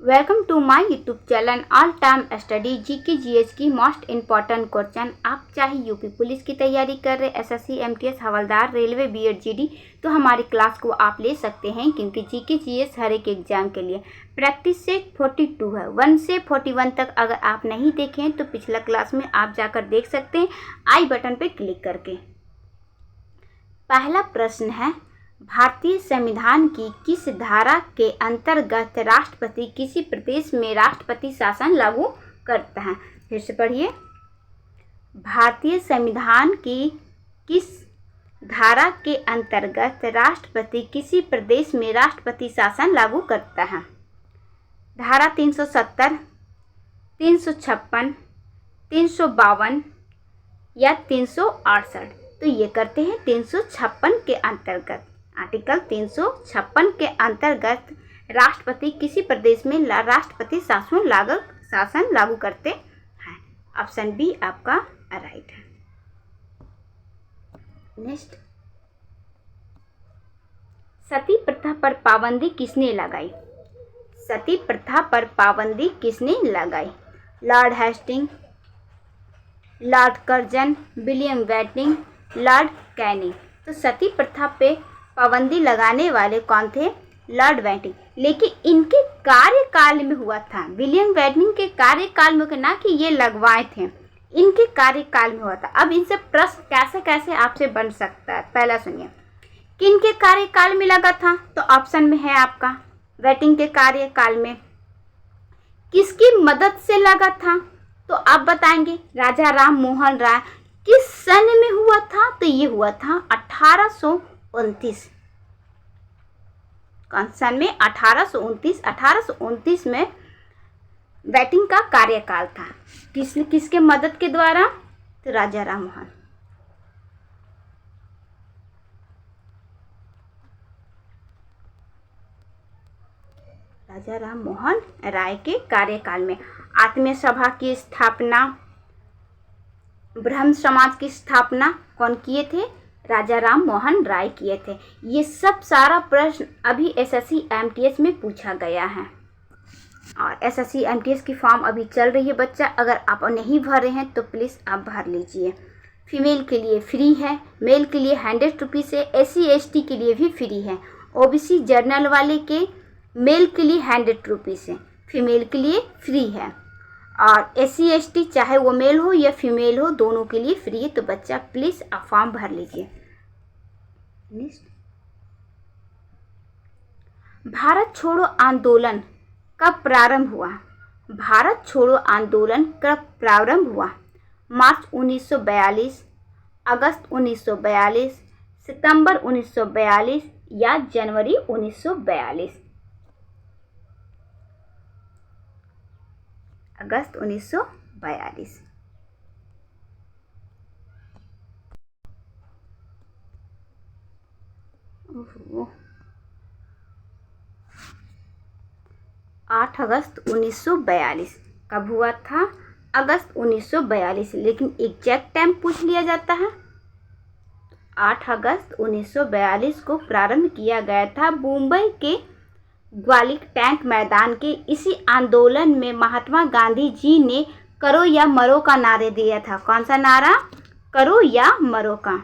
Welcome to my YouTube channel all time study GK GS की most important question. आप चाहे UP police की तैयारी कर रहे, एसएससी एमटीएस हवलदार रेलवे बीएड जीडी, तो हमारी क्लास को आप ले सकते हैं, क्योंकि जीके जीएस हर एक एग्जाम के लिए प्रैक्टिस सेट 42 है। 1 से 41 तक अगर आप नहीं देखें तो पिछला क्लास में आप जाकर देख सकते हैं आई बटन पर क्लिक करके। पहला प्रश्न है, भारतीय संविधान की किस धारा के अंतर्गत राष्ट्रपति किसी प्रदेश में राष्ट्रपति शासन लागू करता है? फिर से पढ़िए। भारतीय संविधान की किस धारा के अंतर्गत राष्ट्रपति किसी प्रदेश में राष्ट्रपति शासन लागू करता है? धारा 370, 356, 352 या 368। तो ये करते हैं 356 के अंतर्गत। आर्टिकल 356 के अंतर्गत राष्ट्रपति किसी प्रदेश में राष्ट्रपति शासन लागू करते हैं। ऑप्शन बी आपका राइट है। नेक्स्ट, सती प्रथा पर पाबंदी किसने लगाई? सती प्रथा पर पाबंदी किसने लगाई? Lord Hasting, Lord Curzon, William Bentinck, Lord Canning. तो सती प्रथा पे पाबंदी लगाने वाले कौन थे? Lord Bentinck. लेकिन इनके कार्यकाल में हुआ था, विलियम बेंटिंक के कार्यकाल में, ना कि ये लगवाए थे, इनके कार्यकाल में हुआ था। अब इनसे प्रश्न कैसे कैसे आपसे बन सकता है, पहला सुनिए। किनके कार्यकाल में लगा था? तो ऑप्शन में है आपका बेंटिंक के कार्यकाल में। किसकी मदद से लगा था? तो आप बताएंगे राजा राम मोहन राय। किस सन में हुआ था? तो ये हुआ था 1829। कौन सन में? 1829। 1829 में बेंटिंक का कार्यकाल था। किसके मदद के द्वारा? तो राजा राम मोहन। राजा राम मोहन राय के कार्यकाल में आत्मीय सभा की स्थापना, ब्रह्म समाज की स्थापना कौन किए थे? राजा राम मोहन राय किए थे। ये सब सारा प्रश्न अभी एसएससी एमटीएस में पूछा गया है, और एसएससी एमटीएस की फॉर्म अभी चल रही है बच्चा। अगर आप नहीं भर रहे हैं तो प्लीज़ आप भर लीजिए। फीमेल के लिए फ्री है, मेल के लिए 100 रुपीज़ है, SC ST के लिए भी फ्री है। OBC जर्नल वाले के मेल के लिए 100 रुपीज़ है, फीमेल के लिए फ्री है। और SC ST चाहे वो मेल हो या फीमेल हो, दोनों के लिए फ्री है। तो बच्चा प्लीज़ आप फॉर्म भर लीजिए। भारत छोड़ो आंदोलन कब प्रारंभ हुआ? भारत छोड़ो आंदोलन कब प्रारंभ हुआ? मार्च 1942, अगस्त 1942, सितंबर 1942 या जनवरी 1942? अगस्त 1942। ओहो, 8 अगस्त 1942 कब हुआ था? अगस्त 1942। लेकिन एग्जैक्ट टाइम पूछ लिया जाता है। 8 अगस्त 1942 को प्रारंभ किया गया था मुंबई के ग्वालियर टैंक मैदान के। इसी आंदोलन में महात्मा गांधी जी ने करो या मरो का नारे दिया था। कौन सा नारा? करो या मरो का।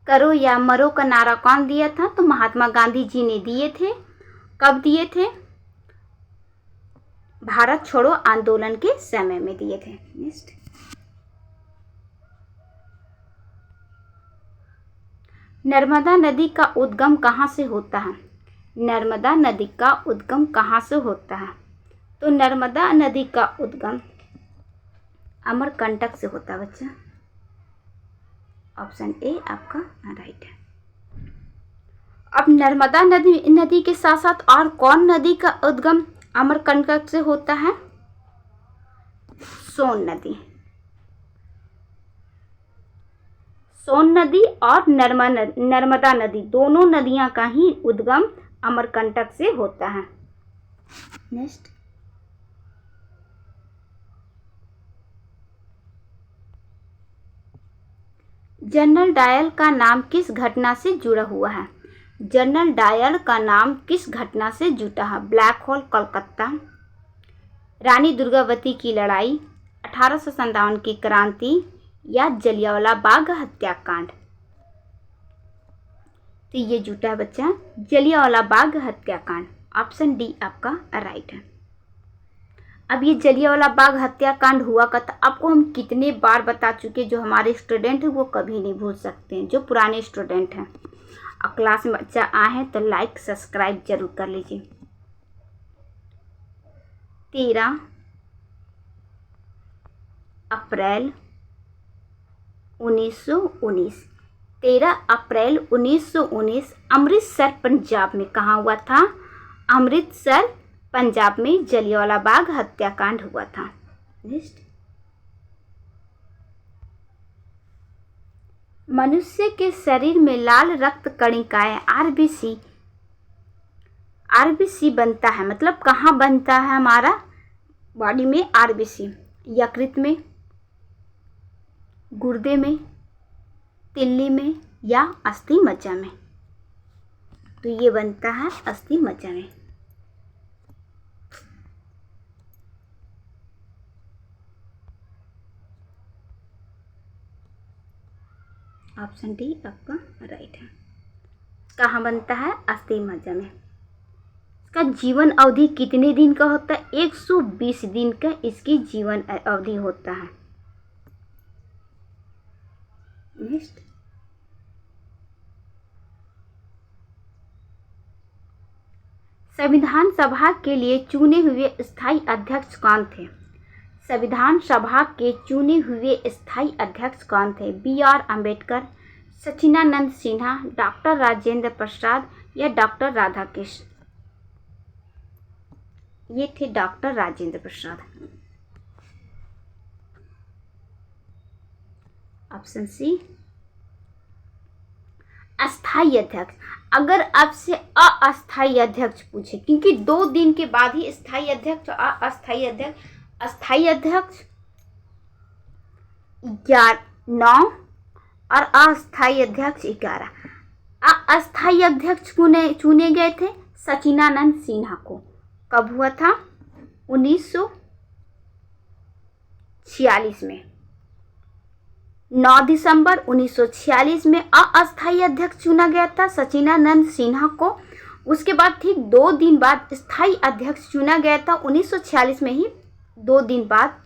करो या मरो का नारा कौन दिया था? तो महात्मा गांधी जी ने दिए थे। कब दिए थे? भारत छोड़ो आंदोलन के समय में दिए थे। नेक्स्ट, नर्मदा नदी का उद्गम कहाँ से होता है? नर्मदा नदी का उद्गम कहाँ से होता है? तो नर्मदा नदी का उद्गम अमरकंटक से होता है बच्चा। ऑप्शन ए आपका राइट है। अब नर्मदा नदी के साथ साथ और कौन नदी का उद्गम अमरकंटक से होता है? सोन नदी। सोन नदी और नर्मदा नदी, दोनों नदियां का ही उद्गम अमरकंटक से होता है। नेक्स्ट, जनरल डायल का नाम किस घटना से जुड़ा हुआ है? जनरल डायल का नाम किस घटना से जुड़ा है? ब्लैक होल कोलकाता, रानी दुर्गावती की लड़ाई, 1857 की क्रांति या जलियांवाला बाग हत्याकांड? तो ये जुटा है बच्चा जलियांवाला बाग हत्याकांड। ऑप्शन डी आपका राइट है। अब ये जलियांवाला बाग हत्याकांड हुआ का था, आपको हम कितने बार बता चुके, जो हमारे स्टूडेंट हैं वो कभी नहीं भूल सकते हैं, जो पुराने स्टूडेंट हैं। और क्लास में बच्चा आए हैं तो लाइक सब्सक्राइब जरूर कर लीजिए। 13 अप्रैल 1919, 13 अप्रैल 1919 अमृतसर पंजाब में कहाँ हुआ था? अमृतसर पंजाब में जलियांवाला बाग हत्याकांड हुआ था। नेक्स्ट, मनुष्य के शरीर में लाल रक्त कणिकाएं आरबीसी बनता है, मतलब कहाँ बनता है हमारा बॉडी में आरबीसी? यकृत में, गुर्दे में, तिल्ली में या अस्थि मज्जा में? तो ये बनता है अस्थि मज्जा में। ऑप्शन डी आपका राइट है। कहाँ बनता है? अस्थि मज्जा में। इसका जीवन अवधि कितने दिन का होता है? 120 दिन का इसकी जीवन अवधि होता है। नेक्स्ट, संविधान सभा के लिए चुने हुए स्थायी अध्यक्ष कौन थे? संविधान सभा के चुने हुए स्थायी अध्यक्ष कौन थे? BR अम्बेडकर, सच्चिदानंद सिन्हा, डॉक्टर राजेंद्र प्रसाद या डॉक्टर राधाकृष्ण? ये थे doctor Rajendra Prasad. Option C अस्थायी अध्यक्ष। अगर आपसे अस्थायी अध्यक्ष पूछे, क्योंकि 2 दिन के बाद ही स्थायी अध्यक्ष और अस्थायी अध्यक्ष, अस्थायी अध्यक्ष 9 और अस्थायी अध्यक्ष 11। अस्थायी अध्यक्ष चुने गए थे सच्चिदानंद सिन्हा को। कब हुआ था? 1946 में। 9 दिसंबर 1946 में अस्थायी अध्यक्ष चुना गया था सच्चिदानंद सिन्हा को। उसके बाद ठीक 2 दिन बाद स्थायी अध्यक्ष चुना गया था 1946 में ही, 2 दिन बाद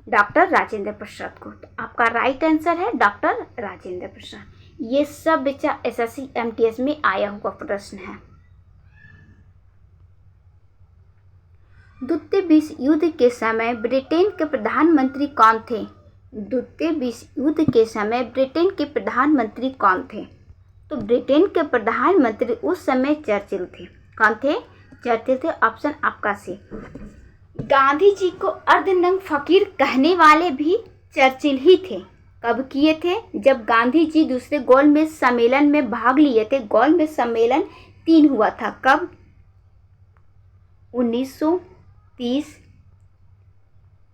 डॉक्टर राजेंद्र प्रसाद को। तो आपका राइट आंसर है डॉक्टर राजेंद्र प्रसाद। ये सब बच्चा SSC MTS में आया हुआ प्रश्न है। द्वितीय विश्व युद्ध के समय ब्रिटेन के प्रधानमंत्री कौन थे? द्वितीय विश्व युद्ध के समय ब्रिटेन के प्रधानमंत्री कौन थे? तो ब्रिटेन के प्रधानमंत्री उस समय चर्चिल थे। कौन थे? चर्चिल थे। ऑप्शन आपका सी। गांधी जी को अर्धनग्न फकीर कहने वाले भी चर्चिल ही थे। कब किए थे? जब गांधी जी दूसरे गोलमेज सम्मेलन में भाग लिए थे। गोलमेज सम्मेलन 3 हुआ था। कब? 1930,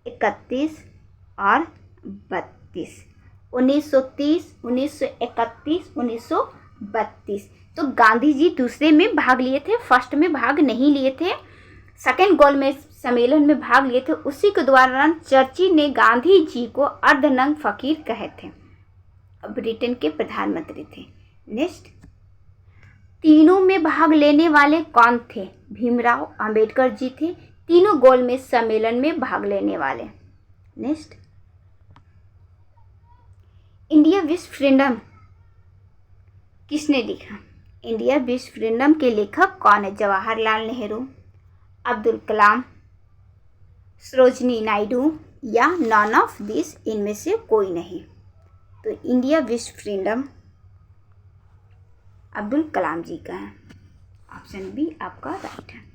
31 और 32। 1930, 1931, 1932। तो गांधी जी दूसरे में भाग लिए थे, फर्स्ट में भाग नहीं लिए थे, सेकेंड गोलमेज सम्मेलन में भाग लिए थे। उसी के दौरान चर्चिल ने गांधी जी को अर्धनग्न फकीर कहे थे। ब्रिटेन के प्रधानमंत्री थे। नेक्स्ट, तीनों में भाग लेने वाले कौन थे? भीमराव अंबेडकर जी थे, तीनों गोलमेज सम्मेलन में भाग लेने वाले। नेक्स्ट, इंडिया विश्व फ्रीडम किसने लिखा? इंडिया विश्व फ्रीडम के लेखक कौन है? जवाहरलाल नेहरू, अब्दुल कलाम, सरोजिनी नायडू या नॉन ऑफ दिस, इनमें से कोई नहीं। तो इंडिया विश्व फ्रीडम अब्दुल कलाम जी का है। ऑप्शन बी आपका राइट है।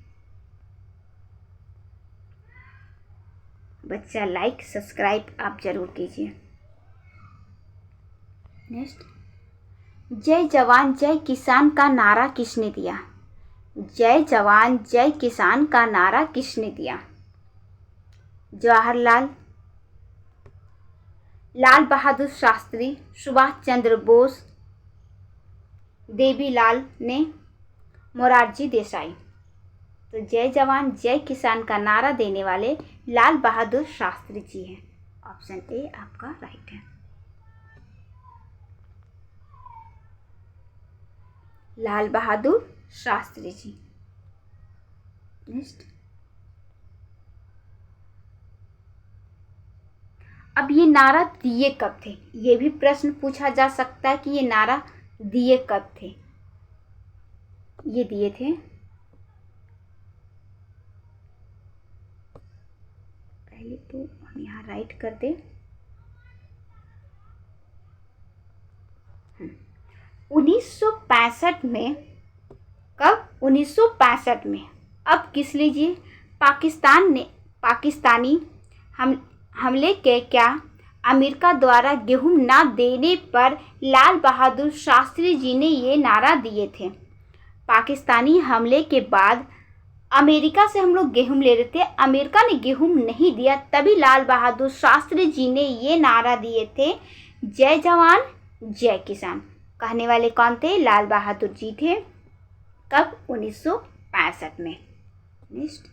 बच्चा लाइक सब्सक्राइब आप जरूर कीजिए। नेक्स्ट, जय जवान जय किसान का नारा किसने दिया? जय जवान जय किसान का नारा किसने दिया? जवाहरलाल लाल बहादुर शास्त्री, सुभाष चंद्र बोस, देवीलाल ने, मोरारजी देसाई। तो जय जवान जय किसान का नारा देने वाले लाल बहादुर शास्त्री जी हैं। ऑप्शन ए आपका राइट है। लाल बहादुर शास्त्री जी। नेक्स्ट, अब ये नारा दिए कब थे? ये भी प्रश्न पूछा जा सकता है कि ये नारा दिए कब थे। ये दिए थे पहले तो हम यहाँ राइट कर दे 1965 में। कब? 1965 में। अब किस लीजिए, पाकिस्तानी हमले के क्या अमेरिका द्वारा गेहूं ना देने पर लाल बहादुर शास्त्री जी ने ये नारा दिए थे। पाकिस्तानी हमले के बाद अमेरिका से हम लोग गेहूं ले रहे थे, अमेरिका ने गेहूं नहीं दिया, तभी लाल बहादुर शास्त्री जी ने ये नारा दिए थे, जय जवान जय किसान। कहने वाले कौन थे? लाल बहादुर जी थे। कब? 1965 में। नेक्स्ट,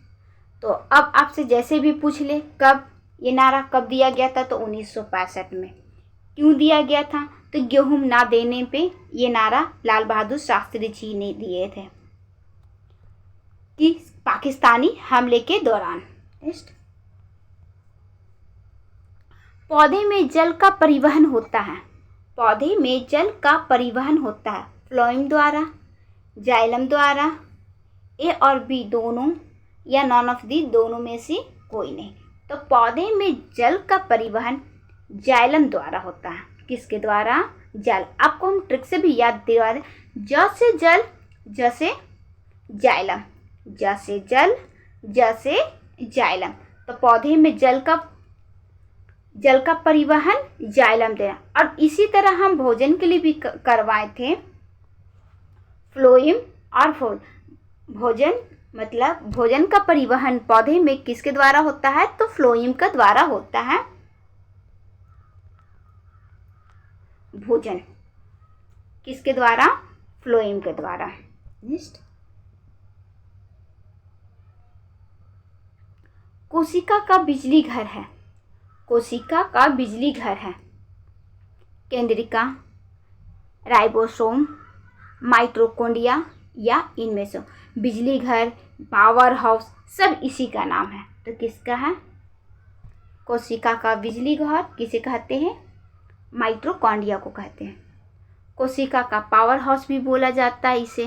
तो अब आपसे जैसे भी पूछ ले कब ये नारा कब दिया गया था, तो 1965 में। क्यों दिया गया था? तो गेहूं ना देने पे ये नारा लाल बहादुर शास्त्री जी ने दिए थे कि पाकिस्तानी हमले के दौरान। नेक्स्ट, पौधे में जल का परिवहन होता है। पौधे में जल का परिवहन होता है फ्लोएम द्वारा, जाइलम द्वारा, ए और बी दोनों, या नॉन ऑफ दी दोनों में से कोई नहीं। तो पौधे में जल का परिवहन जाइलम द्वारा होता है। किसके द्वारा? जल। आपको हम ट्रिक से भी याद दिला दें, ज से जल, ज से जाइलम, ज से जल, ज से जाइलम। तो पौधे में जल का परिवहन जाइलम देना। और इसी तरह हम भोजन के लिए भी करवाए थे फ्लोएम और भोजन, मतलब भोजन का परिवहन पौधे में किसके द्वारा होता है? तो फ्लोएम का द्वारा होता है। भोजन किसके द्वारा? फ्लोएम के द्वारा। नेक्स्ट, कोशिका का बिजली घर है। कोशिका का बिजली घर है केंद्रिका, राइबोसोम, माइटोकॉन्ड्रिया या इनमें से। बिजली घर, पावर हाउस सब इसी का नाम है। तो किसका है? कोशिका का बिजली घर किसे कहते हैं? माइटोकॉन्ड्रिया को कहते हैं। कोशिका का पावर हाउस भी बोला जाता है इसे,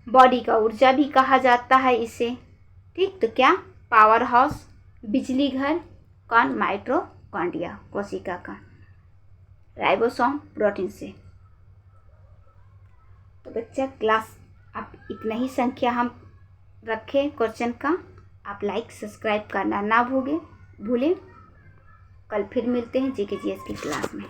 बॉडी का ऊर्जा भी कहा जाता है इसे। ठीक, तो क्या? पावर हाउस, बिजली घर, कौन? माइटोकॉन्ड्रिया, कोशिका का, राइबोसोम प्रोटीन से। तो बच्चा क्लास अब इतना ही संख्या हम रखें क्वेश्चन का। आप लाइक सब्सक्राइब करना ना भूलें। कल फिर मिलते हैं जीके जीएस की क्लास में।